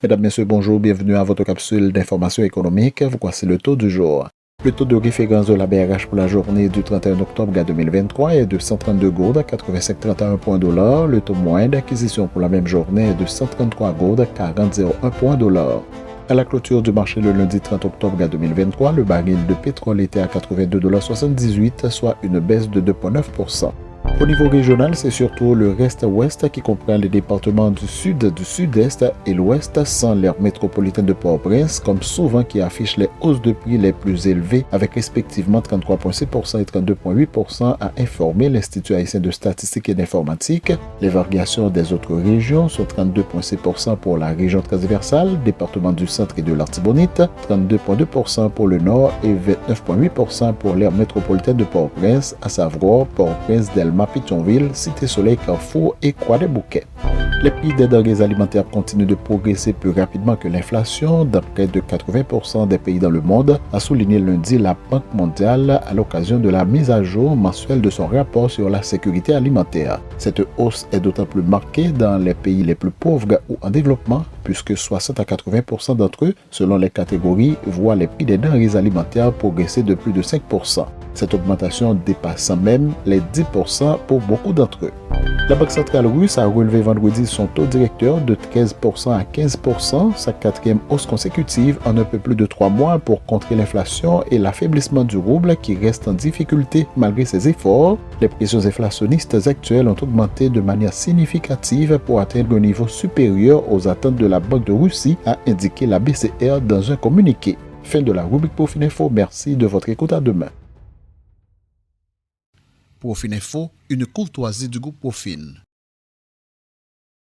Mesdames, Messieurs, bonjour, bienvenue à votre capsule d'information économique. Voici le taux du jour. Le taux de référence de la BRH pour la journée du 31 octobre 2023 est de 132 gourdes 85,31 points $. Le taux moyen d'acquisition pour la même journée est de 133 gourdes 40,01 points $. À la clôture du marché le lundi 30 octobre 2023, le baril de pétrole était à 82,78 $, soit une baisse de 2,9%. Au niveau régional, c'est surtout le reste-ouest qui comprend les départements du sud, du sud-est et l'ouest sans l'aire métropolitaine de Port-au-Prince, comme souvent qui affiche les hausses de prix les plus élevées avec respectivement 33,6% et 32,8%, a informé l'Institut haïtien de statistique et d'informatique. Les variations des autres régions sont 32,6% pour la région transversale, département du centre et de l'Artibonite, 32,2% pour le nord et 29,8% pour l'aire métropolitaine de Port-au-Prince, à savoir Port-au-Prince, Delma, Pétionville, Cité-Soleil, Carrefour et Croix-des-Bouquets. Les prix des denrées alimentaires continuent de progresser plus rapidement que l'inflation dans près de 80% des pays dans le monde, a souligné lundi la Banque mondiale à l'occasion de la mise à jour mensuelle de son rapport sur la sécurité alimentaire. Cette hausse est d'autant plus marquée dans les pays les plus pauvres ou en développement, puisque 60 à 80% d'entre eux, selon les catégories, voient les prix des denrées alimentaires progresser de plus de 5%. Cette augmentation dépassant même les 10% pour beaucoup d'entre eux. La Banque centrale russe a relevé vendredi son taux directeur de 13% à 15%, sa quatrième hausse consécutive en un peu plus de 3 mois pour contrer l'inflation et l'affaiblissement du rouble qui reste en difficulté malgré ses efforts. Les pressions inflationnistes actuelles ont augmenté de manière significative pour atteindre un niveau supérieur aux attentes de la Banque de Russie, a indiqué la BCR dans un communiqué. Fin de la rubrique Profil Info, merci de votre écoute, à demain. Profil Info, une courtoisie du groupe Profil.